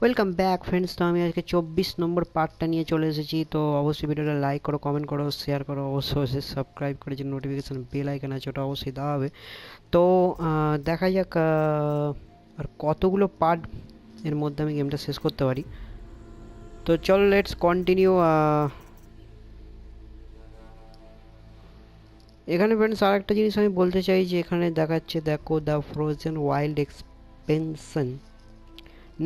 Welcome back friends. তো আমি আজকে 24 নম্বর পার্টটা নিয়ে চলে এসেছি। তো অবশ্যই ভিডিওটা লাইক করো, কমেন্ট করো, শেয়ার করো, অবশ্যই সাবস্ক্রাইব করে যে নোটিফিকেশান বেল আইকন আছে ওটা অবশ্যই দেওয়া হবে। তো দেখা যাক আর কতগুলো পার্ট এর মধ্যে আমি গেমটা শেষ করতে পারি। তো চল লেটস কন্টিনিউ। এখানে ফ্রেন্ডস আর একটা জিনিস আমি বলতে চাই যে এখানে দেখাচ্ছে, দেখো, the frozen wild expansion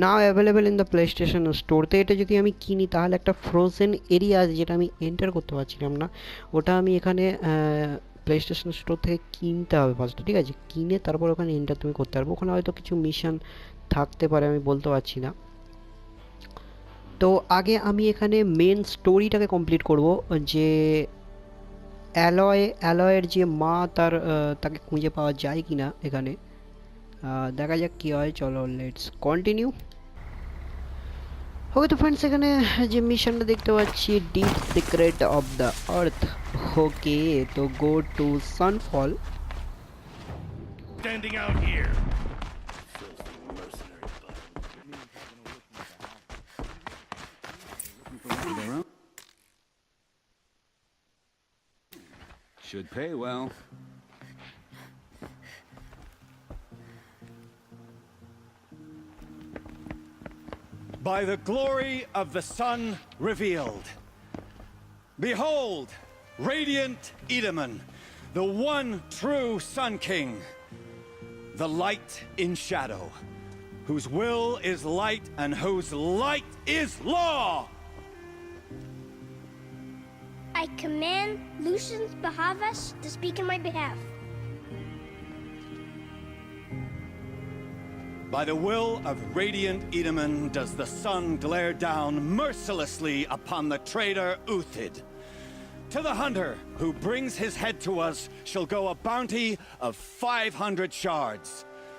now available in the play station store. তো এটা যদি আমি কিনি তাহলে একটা ফ্রোজেন এরিয়া আছে যেটা আমি এন্টার করতে পারছিলাম না, ওটা আমি এখানে প্লে স্টেশন স্টোর থেকে কিনতে হবে ফার্স্টে, ঠিক আছে? কিনে তারপর ওখানে এন্টার তুমি করতে পারবো। ওখানে হয়তো কিছু মিশন থাকতে পারে, আমি বলতে পারছি না। তো আগে আমি এখানে মেন স্টোরিটাকে কমপ্লিট করব, যে অ্যালয়ের যে মা তাকে খুঁজে পাওয়া যায় কিনা এখানে। দেখা যাক কী হয়। চলো লেটস কন্টিনিউ। ওকে, তো ফ্রেন্ডস এখানে যে মিশনটা দেখতে পাচ্ছি, deep secret of the earth. Okay, তো go to Sunfall. Standing out here. Should pay well. By the glory of the sun revealed. Behold, radiant Edaman, the one true Sun King, the light in shadow, whose will is light and whose light is law. I command Lucius Bahavas to speak in my behalf. By the will of radiant Edaman does the sun glare down mercilessly upon the traitor Uthid. To the hunter who brings his head to us shall go a bounty of 500 shards.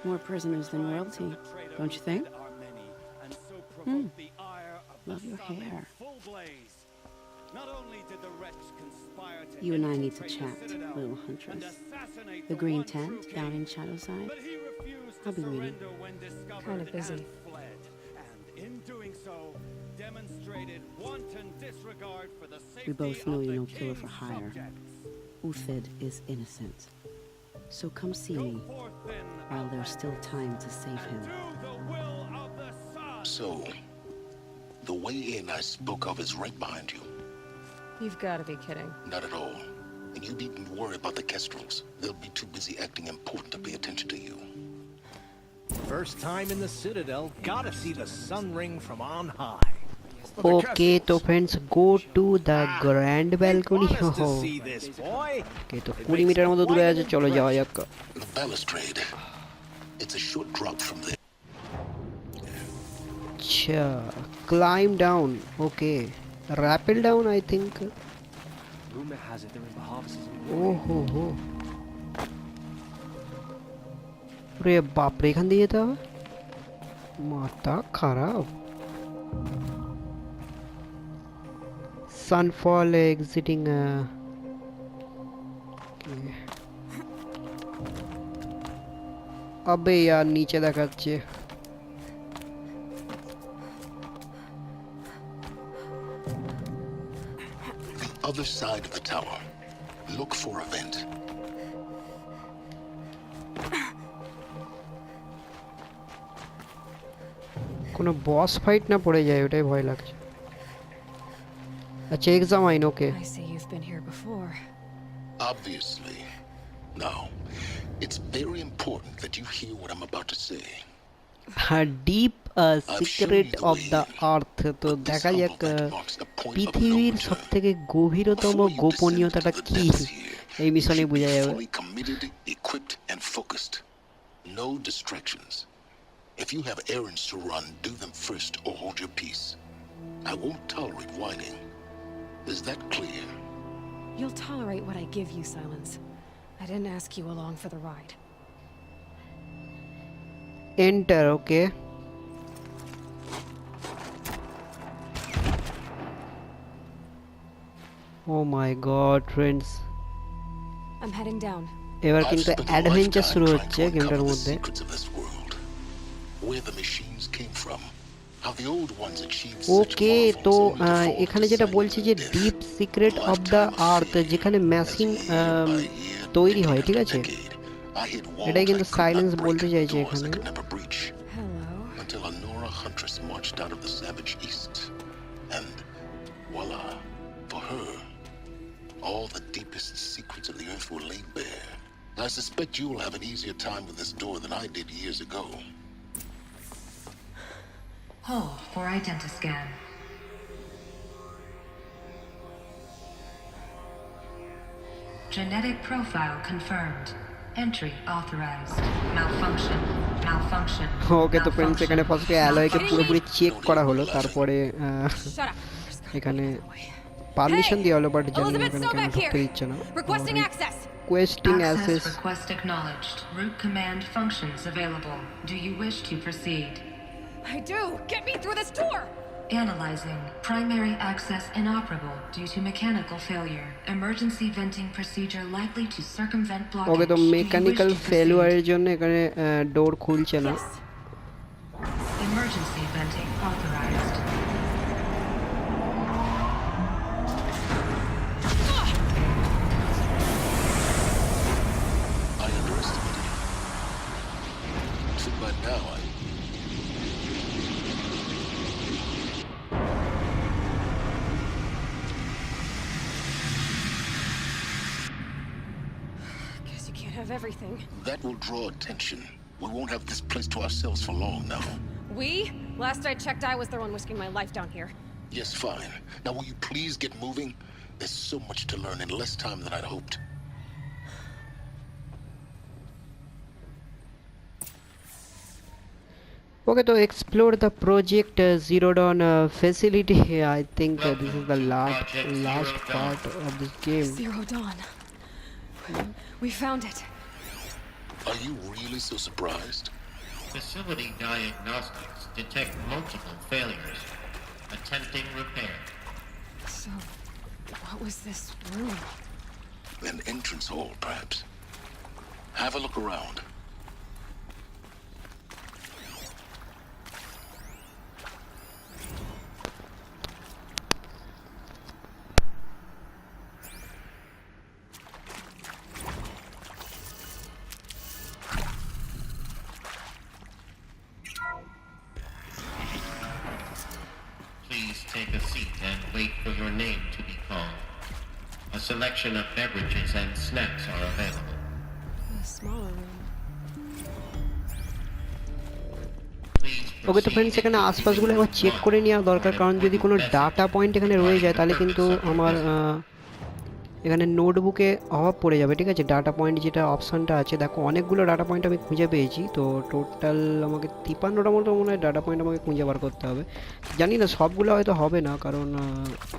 More prisoners than royalty, don't you think? Love your hair. Not only did the wretch conspire to You and I infiltrate need to the chat, citadel little and huntress. assassinate The the green one tent true down king. in Shadowside? But he refused to I'll be waiting. surrender when discovered Kinda busy. and fled. And in doing so, demonstrated wanton disregard for the safety We both know of you're the no killer for king's hire. subjects. Uthid is innocent. So come see Go me forth then, while there's still time to save and him. do the will of the sun. So, the way in I spoke of is right behind you. You've got to be kidding. Not at all. And you needn't worry about the Kestrels. They'll be too busy acting important to pay attention to you. First time in the Citadel, gotta see the sun ring from on high. Okay, তো friends go to the grand balcony. Okay, তো 20 metre মতো দূরে আছে, চলো যাওয়া যাক। The balustrade. It's a short drop from there. আচ্ছা, claim down. Okay, raffle down I think. Rumor has it they're in Bahavas' ও হো হো, রে বাপরে, এখান দিয়ে যেতে হবে? মাথা খারাপ। সানফল এক্সিটিং। আবে यार, নিচে দেখাচ্ছে। The other side of the tower. Look for a vent. কোনো বস ফাইট না পড়ে যায়, ওটাই ভয় লাগছে। আচ্ছা, examine. Okay, I see you've been here before. Obviously. Now, it's very important that you hear what I'm about to say. Deep secret of the আর্থ। তো দেখা যাক পৃথিবীর সব থেকে গভীরতম গোপনীয়তাটা কি এই মিশনে বোঝা যাবে। Fully committed, equipped, and focused. No distractions. If you have errands to run, do them first or hold your peace. I won't tolerate whining. Is that clear? You'll tolerate what I give you, Silence. I didn't ask you along for the ride. Enter. Okay, oh my god friends, I'm heading down. এবার I've কিন্তু spent a adventure lifetime শুরু trying হচ্ছে to গেমটার uncover the মধ্যে। secrets of this world. Where the machines came from, How the old ones achieved such ওকে, তো marvels only to fall এখানে into যেটা silent বলছে যে death. Deep secret A of the lifetime of earth, fear, যেখানে as machine year by year, তৈরি decade হয়, ঠিক after আছে? decade, I hit এটাই walls কিন্তু I could silence not break, বলতে চাইছে doors I এখানে। could never breach, Hello. until a Nora huntress marched out of the savage east, and voila, for her, all the deepest secrets of the earth were laid bare. I suspect you will have an easier time with this door than I did years ago. Hold for identiscan. Genetic profile confirmed. Entry authorized. Malfunction. Malfunction. ওকে, তো friends এখানে ফার্স্টে অ্যালয়কে পুরোপুরি check করা হলো, তারপরে Shut up. এখানে permission দেওয়া হলো, বাট জানি না Elizabeth, এখানে stop কেন back here. ঢুকতে দিচ্ছে না। Requesting access. Questing Access access. request acknowledged. Root command functions available. Do you wish to proceed? I do. Get me through this door. Analyzing. Primary access inoperable due to mechanical failure. Emergency venting procedure likely to circumvent blockage. ওকে, তো Do you wish mechanical to proceed? ফেলিওরের জন্য এখানে ডোর খুলছে না। Yes. Emergency venting authorized. I underestimated you. So by now, Guess you can't have everything. that will draw attention. We won't have this place to ourselves for long now. We? Last I checked, I was the one risking my life down here. Yes, fine. Now will you please get moving? There's so much to learn in less time than I'd hoped. Okay, to explore the project Zero Dawn facility. I think this is the last part of this game. Zero Dawn. We found it. Are you really so surprised? Facility diagnostics detect multiple failures. Attempting repair. So, what was this room? An entrance hall, perhaps. Have a look around. Please take a seat and wait for your name to be called. A selection of beverages and snacks are available. A smaller room. Please ওকে, তো proceed friends এখানে into আশপাশগুলো Room একবার check 1 করে নেওয়া দরকার, for an কারণ যদি কোনো important data message. Point এখানে রয়ে যায় তাহলে কিন্তু For the purpose আমার of your এখানে নোটবুকে অভাব পড়ে যাবে, ঠিক আছে? ডাটা পয়েন্ট যেটা অপশানটা আছে, দেখো অনেকগুলো ডাটা পয়েন্ট আমি খুঁজে পেয়েছি, তো টোটাল আমাকে 53টা মতো মনে হয় ডাটা পয়েন্ট আমাকে খুঁজে বার করতে হবে। জানি না সবগুলো হয়তো হবে না, কারণ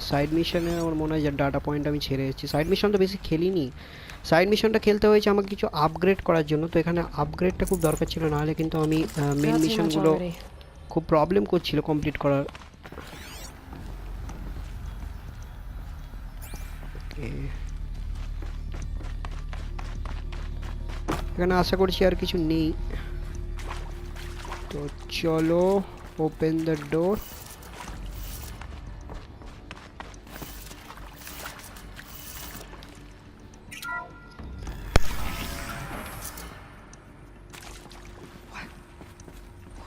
সাইড মিশনে আমার মনে হয় যে ডাটা পয়েন্ট আমি ছেড়ে এসেছি। সাইড মিশন তো বেশি খেলিনি, সাইড মিশনটা খেলতে হয়েছে আমাকে কিছু আপগ্রেড করার জন্য, তো এখানে আপগ্রেডটা খুব দরকার ছিল, নাহলে কিন্তু আমি মেন Not too much মিশনগুলো already. খুব প্রবলেম করছিল কমপ্লিট করার। এখানে আশা করছি আর কিছু নেই, তো চলো open the door.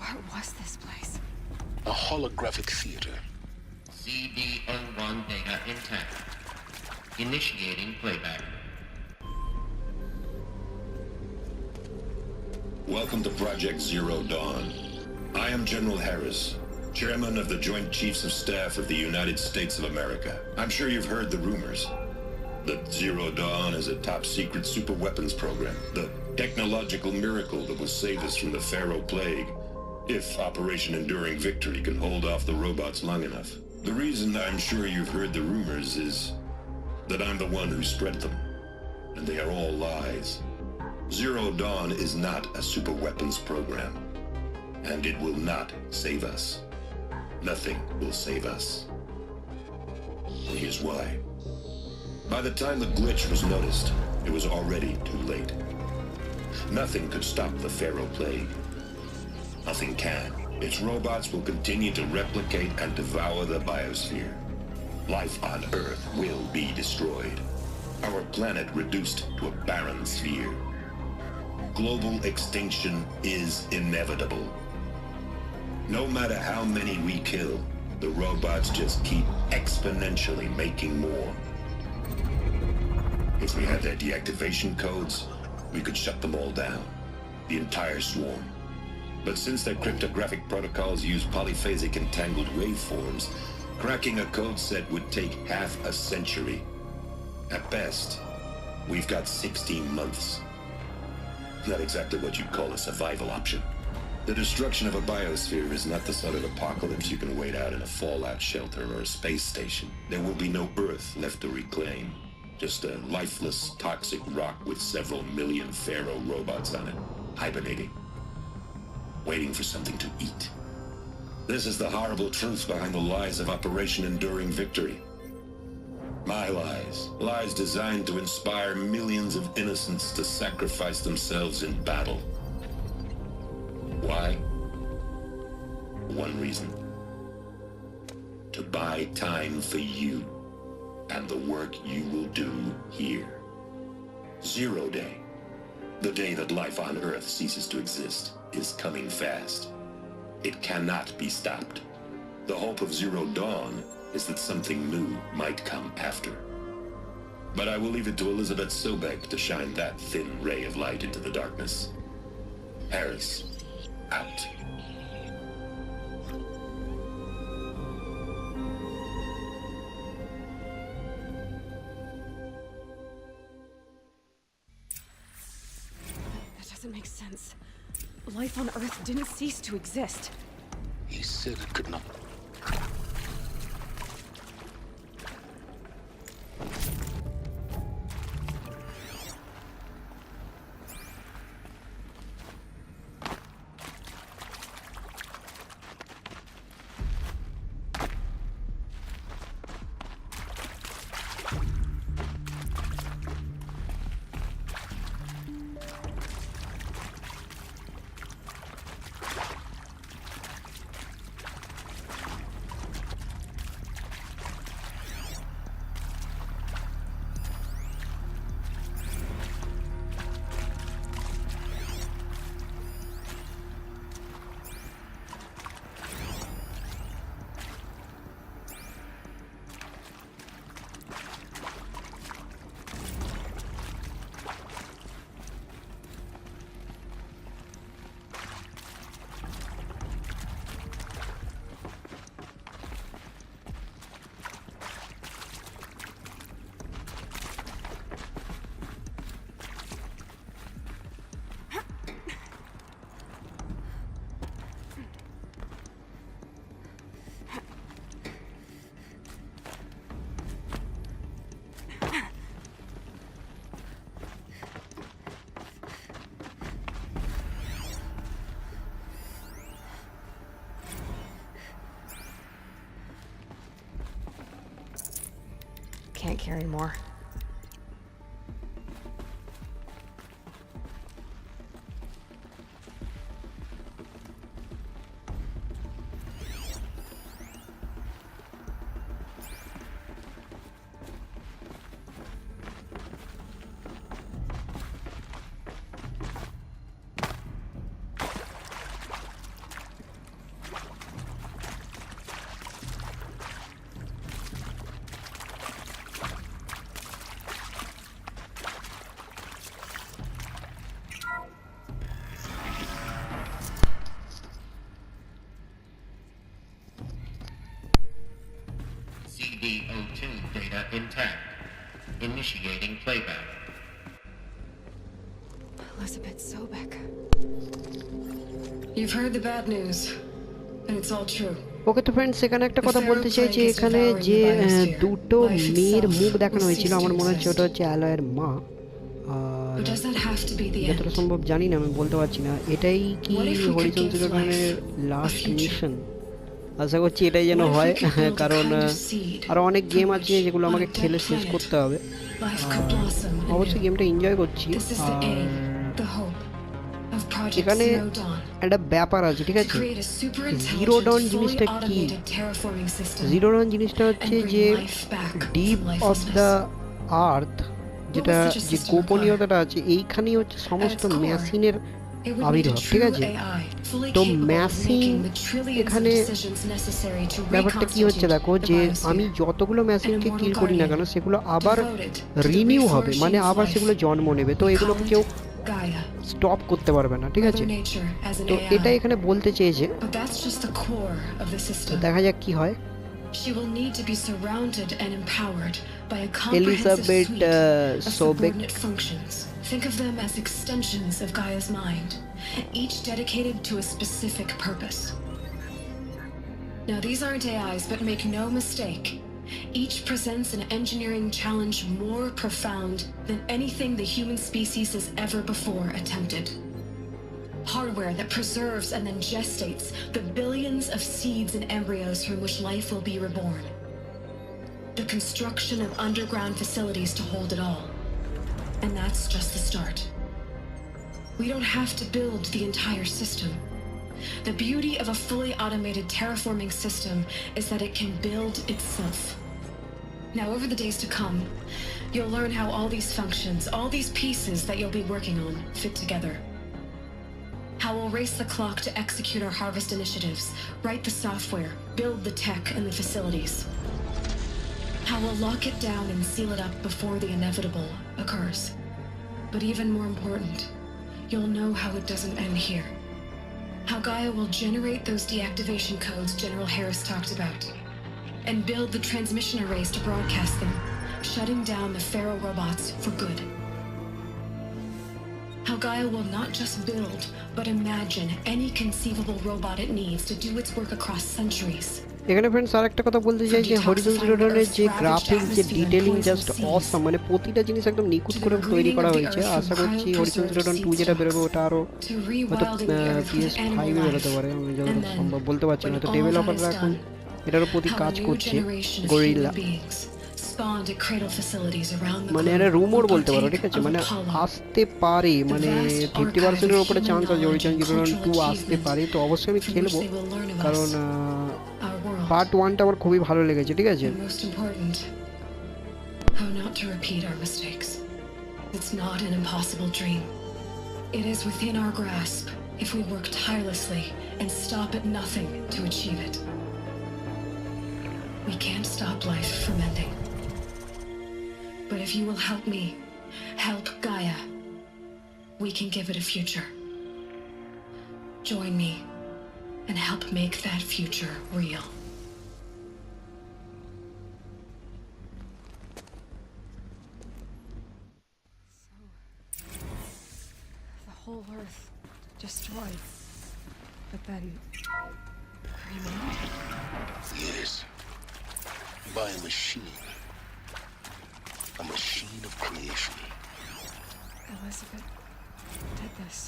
What was this place? A holographic theater. CD01 data intact. Initiating playback. Welcome to Project Zero Dawn. I am General Harris, Chairman of the Joint Chiefs of Staff of the United States of America. I'm sure you've heard the rumors that Zero Dawn is a top-secret super-weapons program, the technological miracle that will save us from the Pharaoh Plague, if Operation Enduring Victory can hold off the robots long enough. The reason I'm sure you've heard the rumors is that I'm the one who spread them, and they are all lies. Zero Dawn is not a super weapons program, and it will not save us. Nothing will save us. And here's why. By the time the glitch was noticed, it was already too late. Nothing could stop the Pharaoh Plague. Nothing can. Its robots will continue to replicate and devour the biosphere. Life on Earth will be destroyed. Our planet reduced to a barren sphere. Global extinction is inevitable. No matter how many we kill, the robots just keep exponentially making more. If we had their deactivation codes, we could shut them all down, the entire swarm. But since their cryptographic protocols use polyphasic entangled waveforms, cracking a code set would take half a century. At best, we've got 16 months. Not exactly what you'd call a survival option. The destruction of a biosphere is not the sort of apocalypse you can wait out in a fallout shelter or a space station. There will be no Earth left to reclaim. Just a lifeless, toxic rock with several million Pharaoh robots on it, hibernating, waiting for something to eat. This is the horrible truth behind the lies of Operation Enduring Victory. My lies. Lies designed to inspire millions of innocents to sacrifice themselves in battle. Why? One reason. To buy time for you and the work you will do here. 0 Day, the day that life on Earth ceases to exist, is coming fast. It cannot be stopped. The hope of Zero Dawn is that something new might come after. But I will leave it to Elizabeth Sobek to shine that thin ray of light into the darkness. Harris, out. That doesn't make sense. Life on Earth didn't cease to exist. He said it could not. Can't carry more. CD02 data intact. Initiating playback. Elizabeth Sobek. You've heard the bad news, and it's all true. ওকে তো friends এখানে একটা কথা বলতে চাই যে এখানে যে দুটো মেয়ের মুখ দেখানো হয়েছিল আমার মনে হচ্ছে ওটা হচ্ছে অ্যালয়ের মা আর যতটা সম্ভব জানি না আমি বলতে পারছি না এটাই কি হরিজন জিরো ডনের লাস্ট মিশন আশা করছি এটাই যেন হয় কারণ আরও অনেক গেম আছে যেগুলো আমাকে খেলে শেষ করতে হবে অবশ্যই গেমটা এনজয় করছি আর Project এখানে Zero Dawn একটা ব্যাপার আছে, ঠিক to আছে? create a super zero dawn intelligent, fully জিনিসটা কি? automated terraforming system zero dawn জিনিসটা and হচ্ছে bring যে life back deep from of the lifelessness. Earth, What যেটা would such a যে system গোপনীয়তাটা আছে এইখানেই হচ্ছে At সমস্ত its core, মেশিনের it would need a আবির্ভাব, ঠিক true আছে? AI, fully তো capable of machine making the trillions of এখানে decisions necessary to ব্যাপারটা কি হচ্ছে reconstitute দেখো, the যে biosphere. আমি যতগুলো মেশিনকে An কিল immortal করি না কেন guardian, সেগুলো আবার devoted to the রিনিউ হবে, মানে reflourishing of আবার life. সেগুলো জন্ম নেবে, তো We এগুলো call it কেউ Gaia, স্টপ করতে পারবে না, ঠিক আছে? Mother Nature as an তো এটা AI. এখানে বলতে চেয়েছে, But that's just the core of the তো system. দেখা যাক কি হয়। She will need to be surrounded and empowered by a comprehensive Elizabeth suite of Sobek. subordinate functions. Think of them as extensions of Gaia's mind, each dedicated to a specific purpose. Now, these aren't AIs, but make no mistake. Each presents an engineering challenge more profound than anything the human species has ever before attempted. Hardware that preserves and then gestates the billions of seeds and embryos from which life will be reborn. The construction of underground facilities to hold it all. And that's just the start. We don't have to build the entire system. The beauty of a fully automated terraforming system is that it can build itself. Now, over the days to come, you'll learn how all these functions, all these pieces that you'll be working on, fit together. How we'll race the clock to execute our harvest initiatives, write the software, build the tech and the facilities. How we'll lock it down and seal it up before the inevitable occurs. But even more important, you'll know how it doesn't end here. How Gaia will generate those deactivation codes General Harris talked about, and build the transmission arrays to broadcast them, shutting down the Pharaoh robots for good. How Gaia will not just build, but imagine any conceivable robot it needs to do its work across centuries. এখানে friends আর একটা কথা বলতে চাই যে Harijan zero ডনের যে graphics, যে detailing just অসম, মানে প্রতিটা জিনিস একদম নিখুঁত করে তৈরি করা হয়েছে। আশা করছি হরিজন জিরো ডন 2 যেটা বেরোবে ওটা আরো হয়তো PS5 এ বেরোতে পারে, আমি যতদূর সম্ভব বলতে পারছি না। তো ডেভেলপাররা এখন এটার প্রতি কাজ করছে, গরিলা মানে এটা রুমর বলতে পারো, ঠিক আছে? মানে আসতে পারে, মানে 50%-এর উপরে চান্স আছে হরিজন জিরো ডন 2 আসতে পারে। তো অবশ্যই আমি খেলবো, কারণ পার্ট 1টা আমার খুবই ভালো লেগেছে, ঠিক আছে? Most important, how not to repeat our mistakes. It's not an impossible dream. It is within our grasp if we work tirelessly and stop at nothing to achieve it. We can't stop life from ending. But if you will help me, help Gaia, we can give it a future. Join me and help make that future real. The whole Earth destroyed, but then cremated? Yes. By a machine. A machine of creation. Elizabeth did this.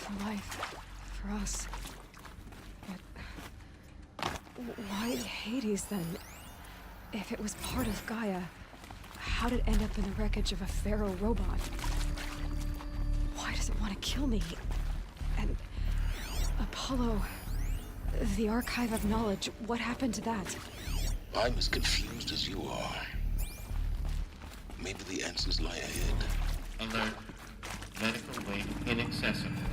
For life. For us. But why Hades then? If it was part of Gaia, how did it end up in the wreckage of a Pharaoh robot? Why does it want to kill me? And Apollo, the Archive of Knowledge, what happened to that? I'm as confused as you are. Maybe the answers lie ahead. Alert. Medical wing inaccessible.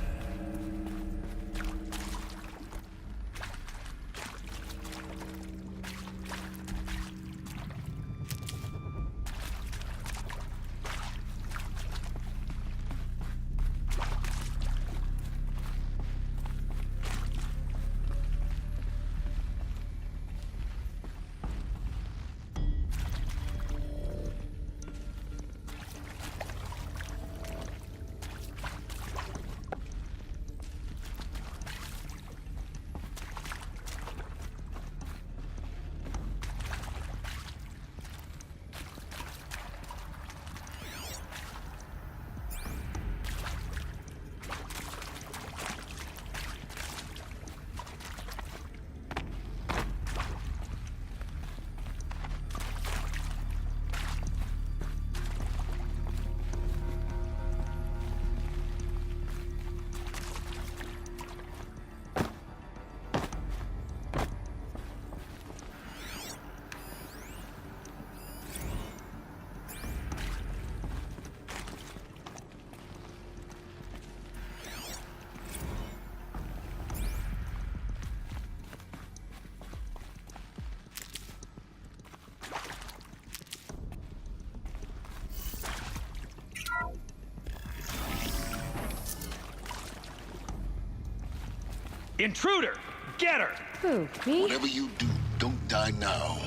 Intruder! Get her! Who, me? Whatever you do, don't die now.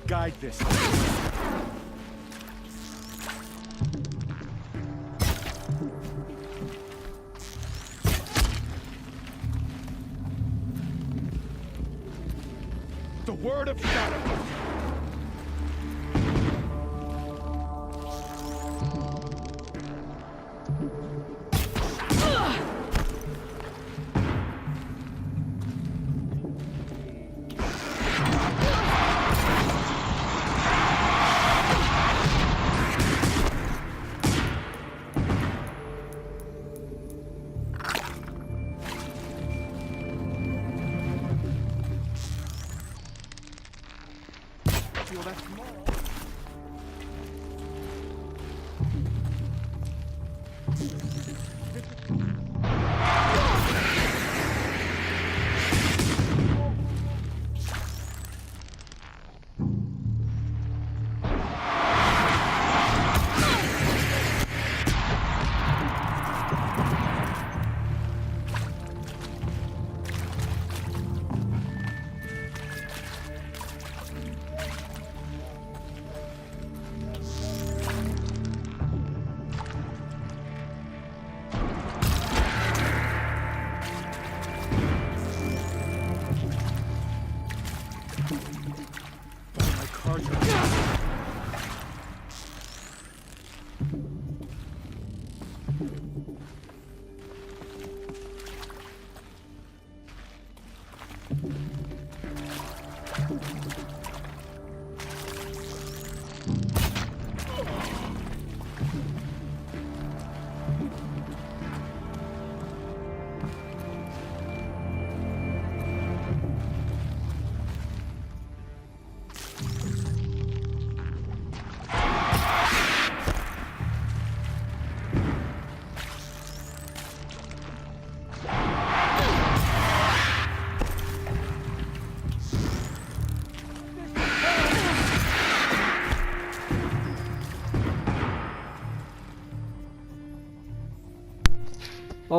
Guide this. The word of shadow. Feel that small.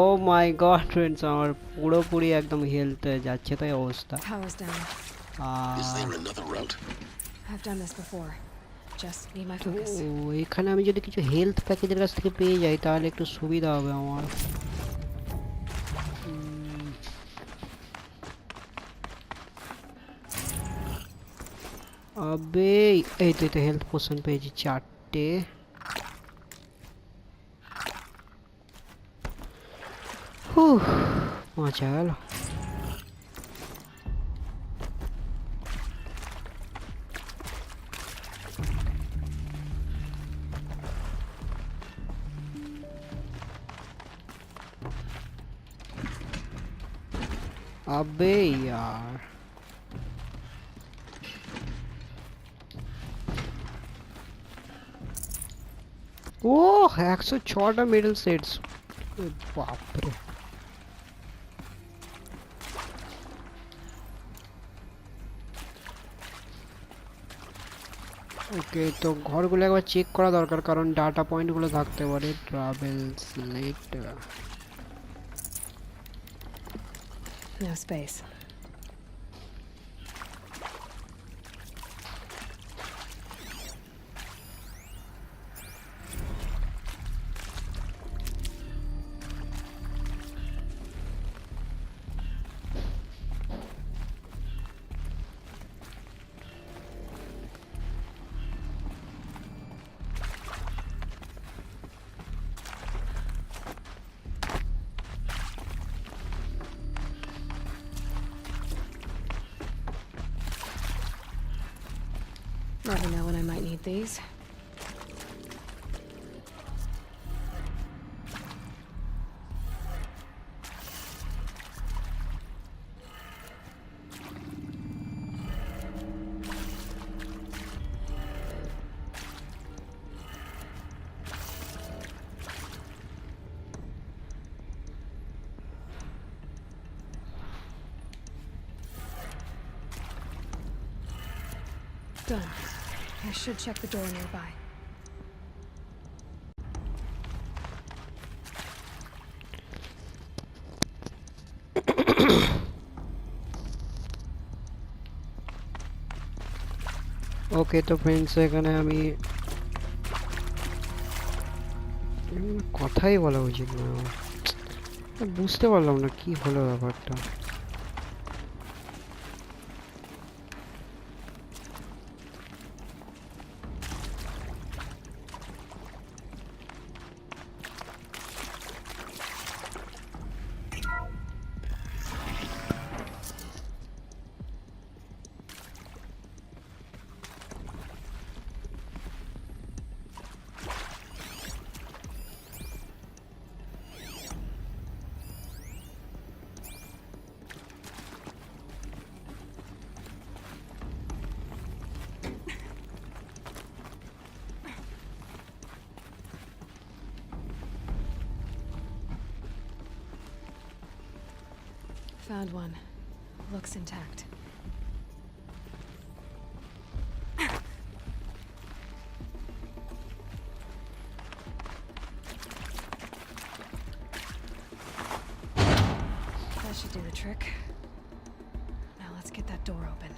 Oh my god friends, আমার পুরোপুরি একদম health যাচ্ছে তাই অবস্থা। Power's down. Is there another route? I've done this before. Just need my তো focus. এখানে আমি যদি কিছু হেলথ প্যাকেজের কাছ থেকে পেয়ে যাই তাহলে একটু সুবিধা হবে আমার। আবে এই তো হেলথ পোশন পেয়েছি 4টে। বাঁচা গেল। अबे यार ओह 106টা মেডেল সেটস বাপরে ওকে তো ঘরগুলো একবার চেক করা দরকার কারণ ডাটা পয়েন্টগুলো থাকতে পারে travels late No space. Never know when I might need these. Done. I should check the door nearby. ওকে তো फ्रेंड्स এখানে আমি কথাই বলা উচিত না বুঝতে পারলাম না কি হলো ব্যাপারটা Found one. Looks intact. That should do the trick. Now let's get that door open.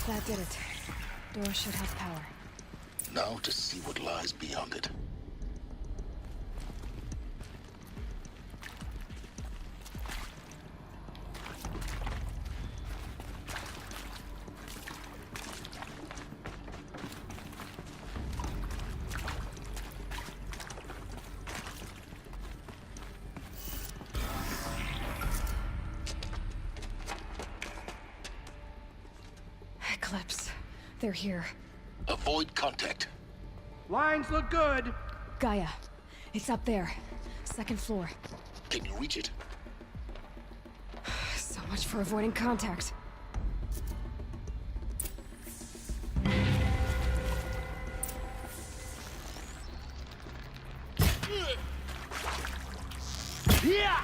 That did it. Door should have power. Now to see what lies beyond it. Eclipse. They're here. Avoid contact. Lines look good. Gaia, it's up there. Second floor. Can you reach it? So much for avoiding contact. Yeah!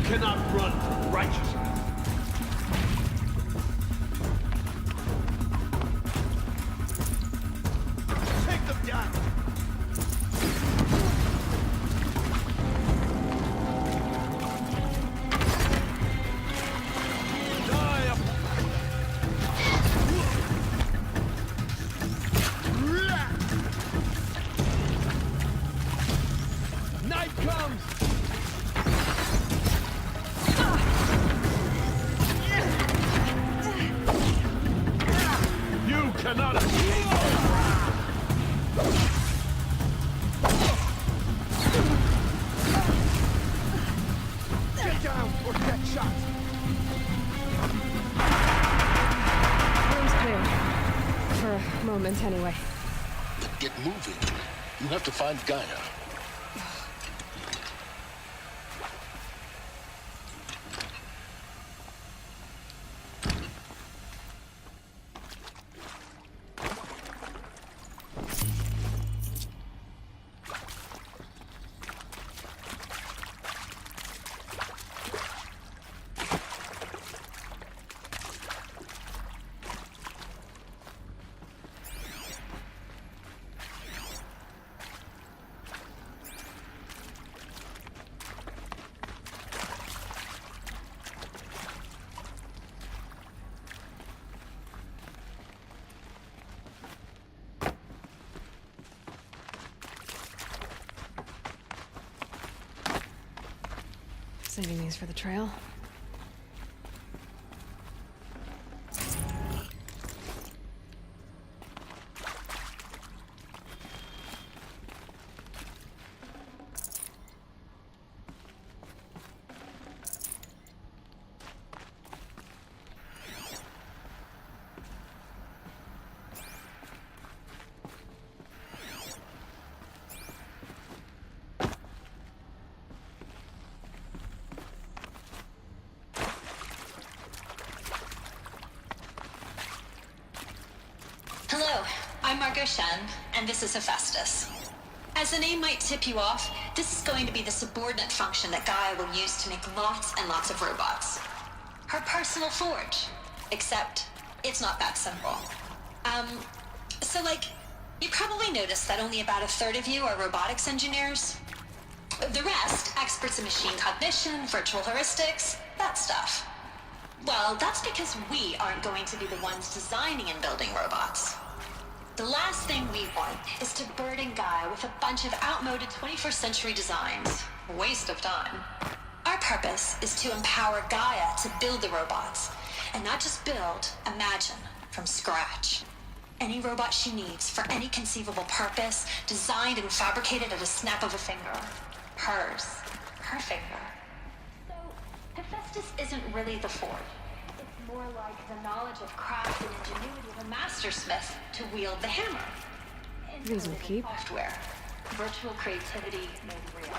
Cannot run from righteousness. Take them down. Night comes. Cannot escape. Get down or get shot. Room's clear. For a moment, anyway. Then get moving. You have to find Gaia. Saving these for the trail. Hello, I'm Margot Shen, and this is Hephaestus. As the name might tip you off, this is going to be the subordinate function that Gaia will use to make lots and lots of robots. Her personal forge. Except, it's not that simple. You probably noticed that only about a third of you are robotics engineers. The rest, experts in machine cognition, virtual heuristics, that stuff. Well, that's because we aren't going to be the ones designing and building robots. The last thing we want is to burden Gaia with a bunch of outmoded 21st century designs. Waste of time. Our purpose is to empower Gaia to build the robots, and not just build, imagine, from scratch. Any robot she needs for any conceivable purpose, designed and fabricated at a snap of a finger. Hers. Her finger. So, Hephaestus isn't really the forge. It's more like the knowledge of craft and ingenuity of a mastersmith to wield the hammer. These will keep. Software. Virtual creativity made real.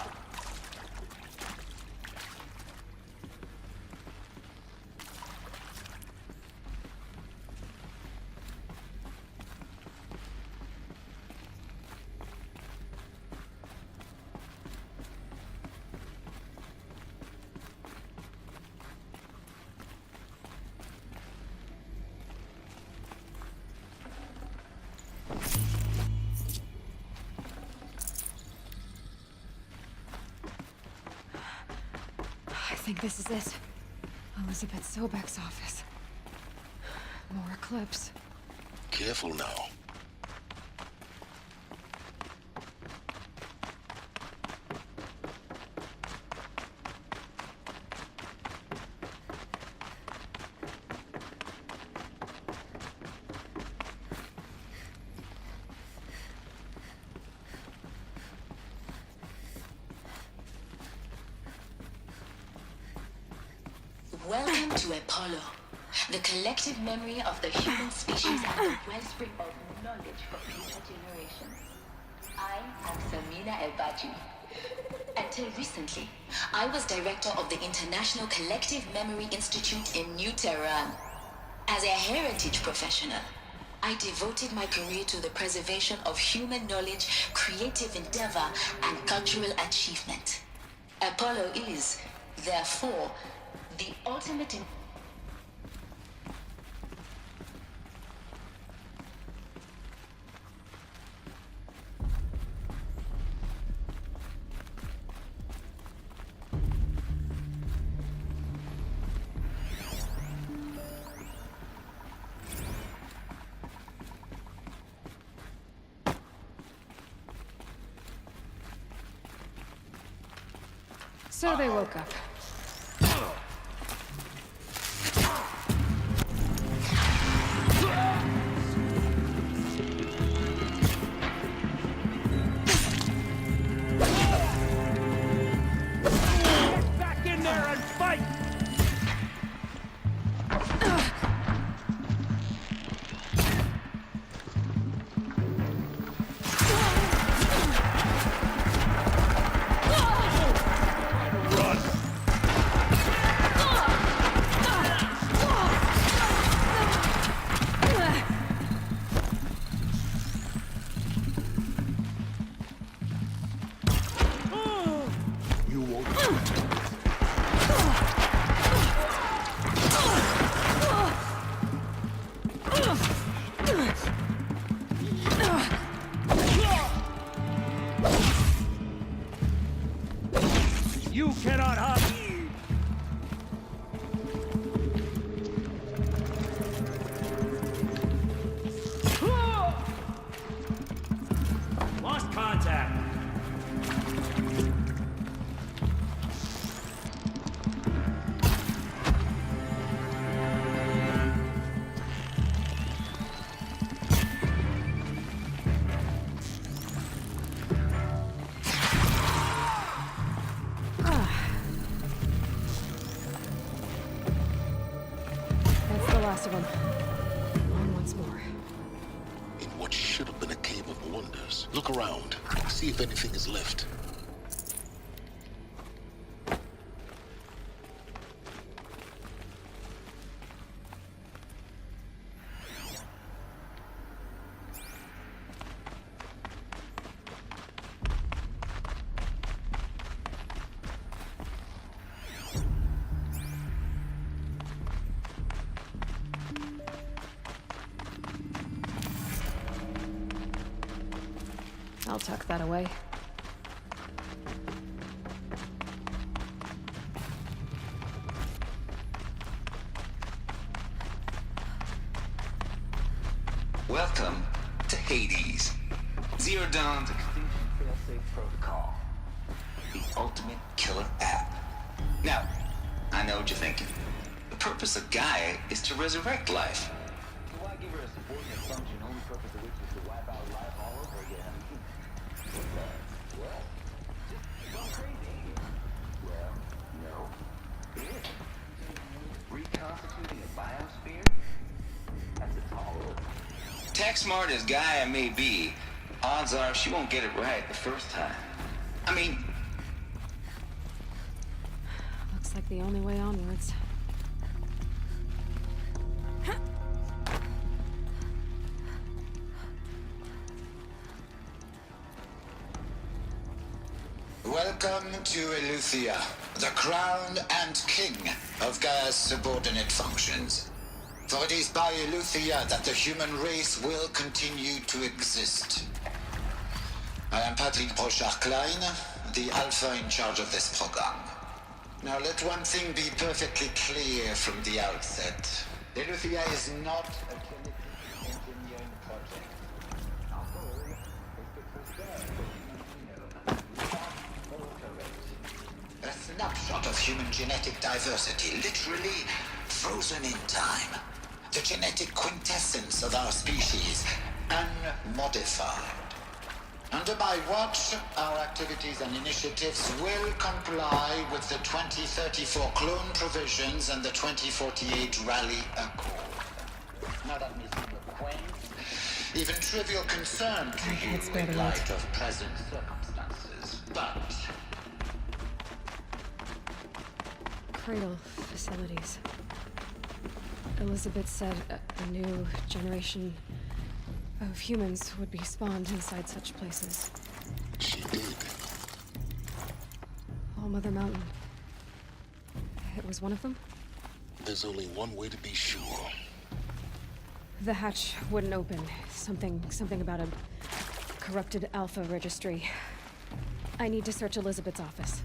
I think this is it. Elizabeth Sobek's office. More clips. Careful now. Welcome to Apollo, the collective memory of the human species and the wellspring of knowledge for future generations. I am Samina El-Baji. Until recently, I was director of the International Collective Memory Institute in New Tehran. As a heritage professional, I devoted my career to the preservation of human knowledge, creative endeavor, and cultural achievement. Apollo is, therefore, the ultimate So they woke up. Back in there and fight! You cannot hide! Lost contact! That's the last of them. On once more. In what should have been a cave of wonders. Look around. See if anything is left. I'll tuck that away. Welcome to Hades. Zero Dawn's Extinction Failsafe Protocol. The ultimate killer app. Now, I know what you're thinking. The purpose of Gaia is to resurrect life. So why give her a subordinate function, only purpose of which is to wipe out life all over again? What? Just gone crazy. Well, no. It is. Reconstituting a biosphere? That's a tall order. Tech smart as Gaia may be, odds are she won't get it right the first time. I mean... Looks like the only way onwards. Welcome to Eleuthia, the crown and king of Gaia's subordinate functions. For it is by Eleuthia that the human race will continue to exist. I am Patrick Brochard-Klein, the Alpha in charge of this program. Now let one thing be perfectly clear from the outset. Eleuthia is not a genetic engineering project. Our goal is to preserve the genome. A snapshot of human genetic diversity, literally frozen in time. The genetic quintessence of our species, unmodified. Under my watch, our activities and initiatives will comply with the 2034 clone provisions and the 2048 Rally Accord. Now that may seem a quaint, even trivial concern to you in light of present circumstances, but... Cradle facilities. Elizabeth said a new generation of humans would be spawned inside such places. She did. All Mother Mountain. It was one of them? There's only one way to be sure. The hatch wouldn't open. Something about a corrupted Alpha registry. I need to search Elizabeth's office.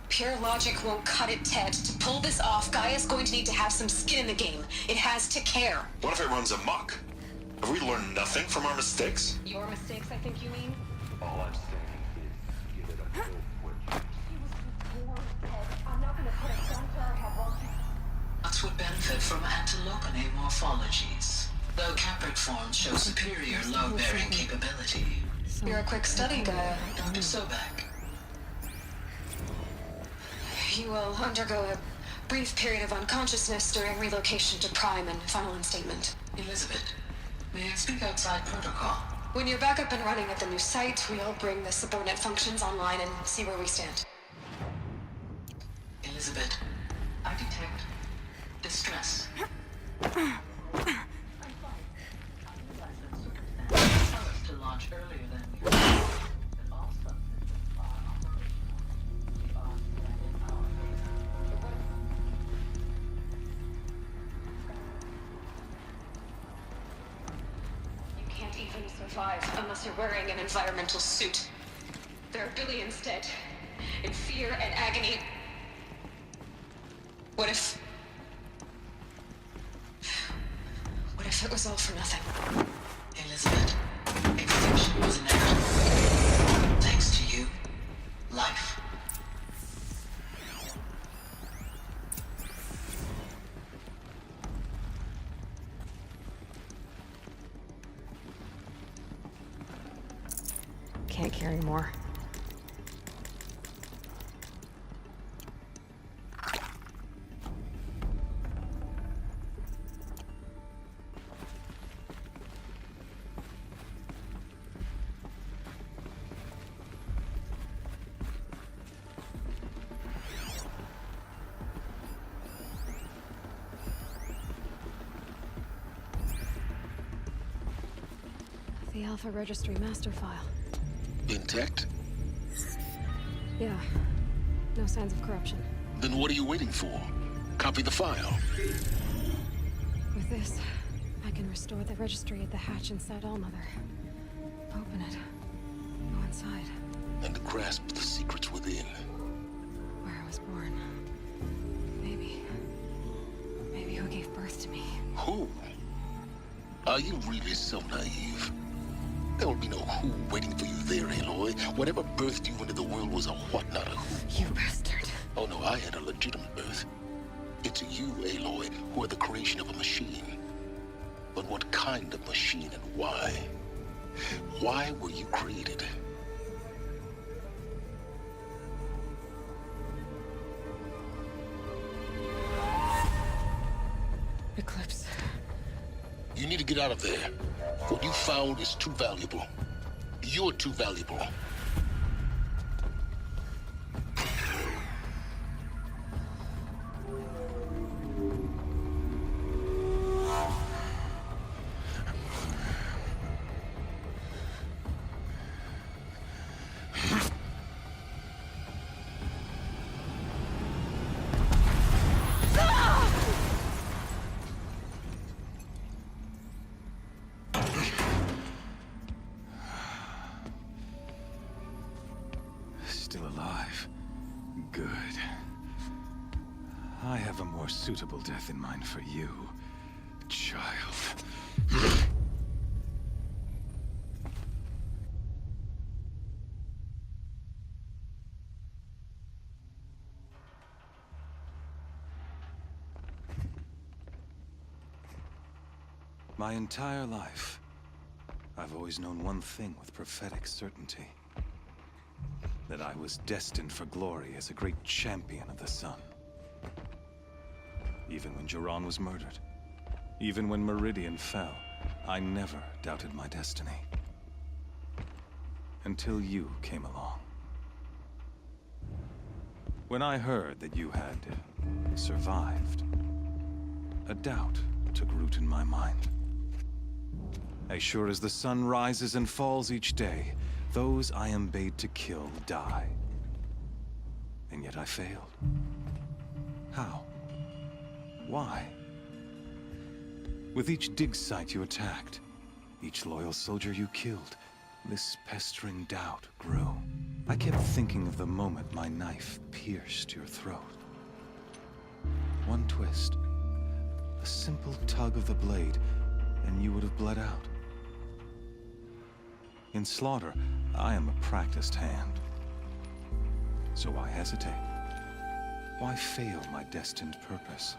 Pure logic won't cut it, Ted. To pull this off, Gaia's going to need to have some skin in the game. It has to care. What if it runs amok? Have we learned nothing from our mistakes? Your mistakes, I think you mean? All I'm saying is give it a full switch. I'm not going to put a gun to her head while Nuts would benefit from antilopinae morphologies, though Capric forms show superior load-bearing capability. You're a quick study, Gaia. Dr. Sobek. You will undergo a brief period of unconsciousness during relocation to Prime and final instatement. Elizabeth, may I speak outside protocol? When you're back up and running at the new site, we'll bring the subordinate functions online and see where we stand. Elizabeth, I detect distress. To launch earlier than we were. And all subsystems are operational. We are set in our favor. You can't even survive unless you're wearing an environmental suit. There are billions dead, in fear and agony. What if it was all for nothing? Elizabeth, extinction was inevitable. Thanks to you, life. Can't carry more. The Alpha Registry master file. Intact? Yeah. No signs of corruption. Then what are you waiting for? Copy the file. With this, I can restore the registry at the hatch inside Allmother. Open it. Go inside. And grasp the secrets within. Where I was born. Maybe who gave birth to me. Who? Are you really so naive? There will be no who waiting for you there, Aloy. Whatever birthed you into the world was a what, not a who. You bastard. Oh no, I had a legitimate birth. It's you, Aloy, who are the creation of a machine. But what kind of machine and why? Why were you created? Eclipse. You need to get out of there. What you found is too valuable. You're too valuable. Still alive. Good. I have a more suitable death in mind for you, child. My entire life, I've always known one thing with prophetic certainty. That I was destined for glory as a great champion of the sun. Even when Jiran was murdered, even when Meridian fell, I never doubted my destiny. Until you came along. When I heard that you had survived, a doubt took root in my mind. As sure as the sun rises and falls each day, those I am bade to kill die. And yet I failed. How? Why? With each dig site you attacked, each loyal soldier you killed, this pestering doubt grew. I kept thinking of the moment my knife pierced your throat. One twist, a simple tug of the blade, and you would have bled out. In slaughter, I am a practiced hand. So why hesitate? Why fail my destined purpose?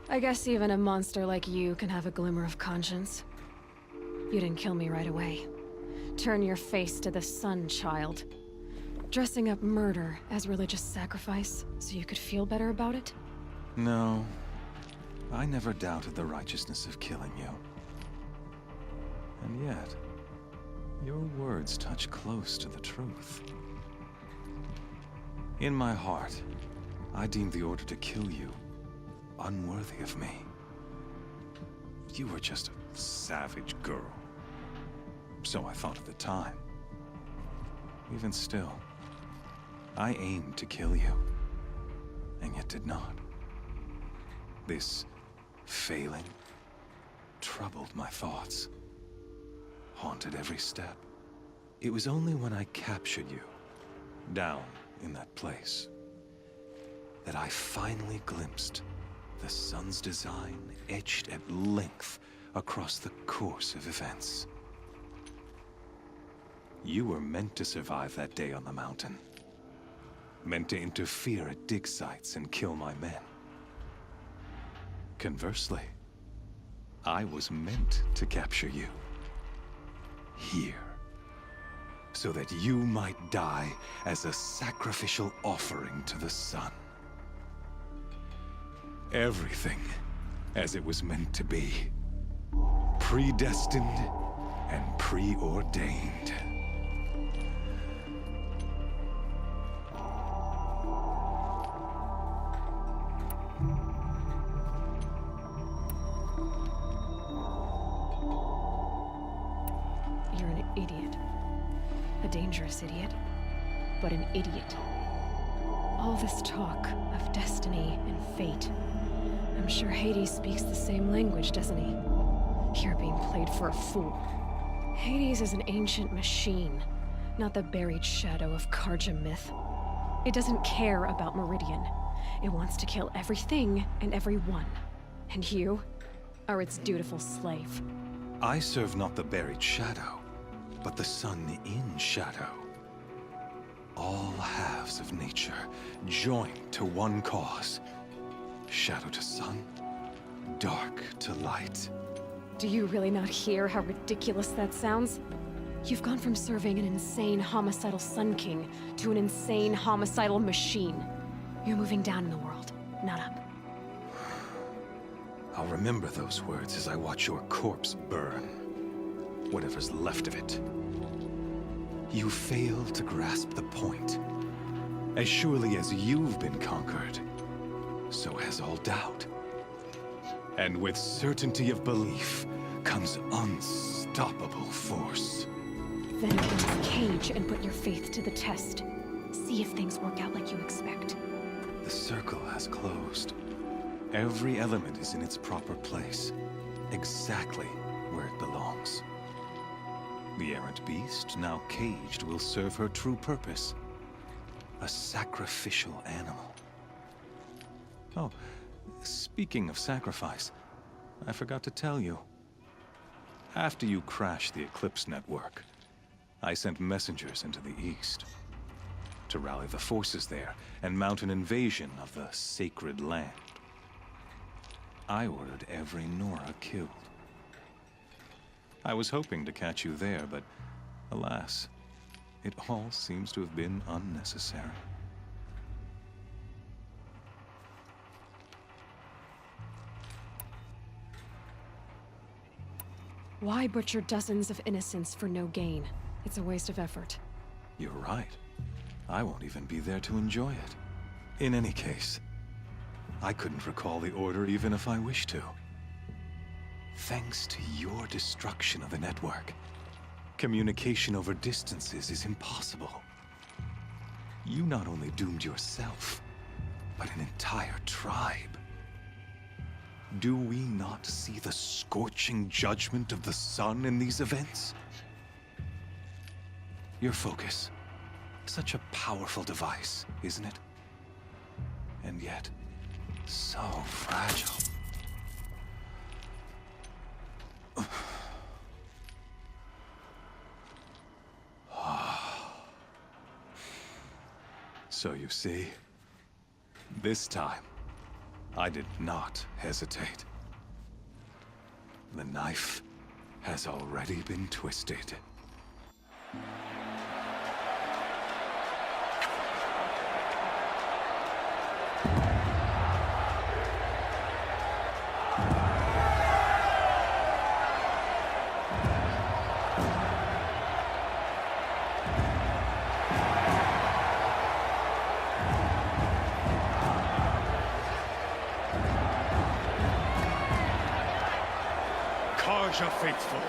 I guess even a monster like you can have a glimmer of conscience. You didn't kill me right away. Turn your face to the sun, child. Dressing up murder as religious sacrifice so you could feel better about it? No. I never doubted the righteousness of killing you. And yet, your words touch close to the truth. In my heart, I deemed the order to kill you unworthy of me. You were just a savage girl. So I thought at the time. Even still, I aimed to kill you, and yet did not. This failing troubled my thoughts, haunted every step. It was only when I captured you, down in that place, that I finally glimpsed the sun's design etched at length across the course of events. You were meant to survive that day on the mountain. Meant to interfere at dig sites and kill my men. Conversely, I was meant to capture you. Here. So that you might die as a sacrificial offering to the sun. Everything as it was meant to be. Predestined and preordained. idiot. A dangerous idiot, but an idiot. All this talk of destiny and fate. I'm sure Hades speaks the same language, doesn't he? You're being played for a fool. Hades is an ancient machine, not the buried shadow of Karja myth. It doesn't care about Meridian. It wants to kill everything and everyone. And you are its dutiful slave. I serve not the buried shadow, but the sun in shadow. All halves of nature joined to one cause. Shadow to sun, dark to light. Do you really not hear how ridiculous that sounds? You've gone from serving an insane homicidal Sun King to an insane homicidal machine. You're moving down in the world, not up. I'll remember those words as I watch your corpse burn. Whatever's left of it. You fail to grasp the point. As surely as you've been conquered, so has all doubt. And with certainty of belief comes unstoppable force. Then open this cage and put your faith to the test. See if things work out like you expect. The circle has closed. Every element is in its proper place, exactly where it belongs. The errant beast, now caged, will serve her true purpose. A sacrificial animal. Oh, speaking of sacrifice, I forgot to tell you. After you crashed the Eclipse network, I sent messengers into the east to rally the forces there and mount an invasion of the sacred land. I ordered every Nora killed. I was hoping to catch you there, but alas, it all seems to have been unnecessary. Why butcher dozens of innocents for no gain? It's a waste of effort. You're right. I won't even be there to enjoy it. In any case, I couldn't recall the order even if I wished to. Thanks to your destruction of the network, communication over distances is impossible. You not only doomed yourself, but an entire tribe. Do we not see the scorching judgment of the sun in these events? Your focus. Such a powerful device, isn't it? And yet, so fragile. So you see, this time, I did not hesitate. The knife has already been twisted. Karja faithful,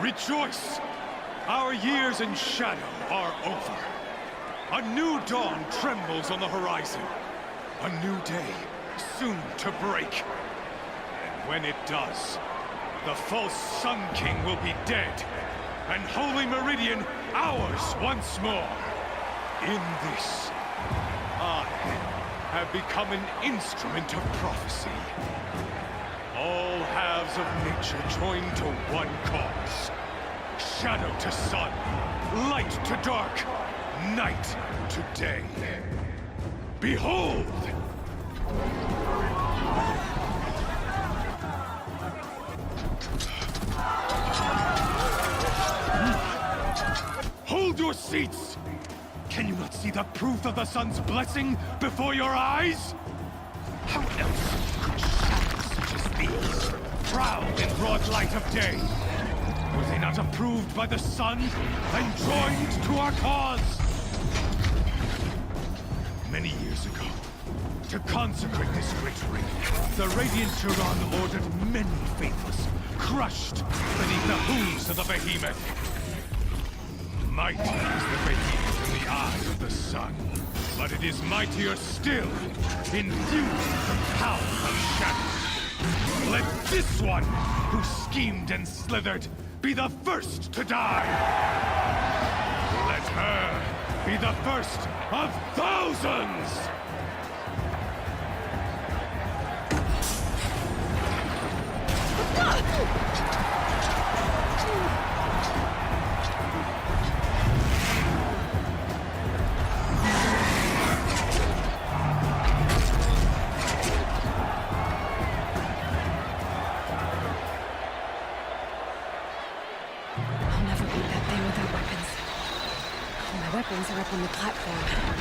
rejoice! Our years in shadow are over. A new dawn trembles on the horizon. A new day soon to break. And when it does, the false Sun King will be dead, and Holy Meridian ours once more. In this, I have become an instrument of prophecy. All halves of nature joined to one cause. Shadow to sun, light to dark, night to day. Behold! Hold your seats! Can you not see the proof of the sun's blessing before your eyes? How else could shadows such as these prowl in broad light of day? Were they not approved by the sun and joined to our cause? Many years ago, to consecrate this great ring, the Radiant Turan ordered many faithless crushed beneath the hooves of the behemoth. Mighty is the radiance in the eyes of the sun, but it is mightier still, infused with the power of shadow. Let this one, who schemed and slithered, be the first to die! Let her be the first of thousands! I'll never beat that thing without weapons. My weapons are up on the platform.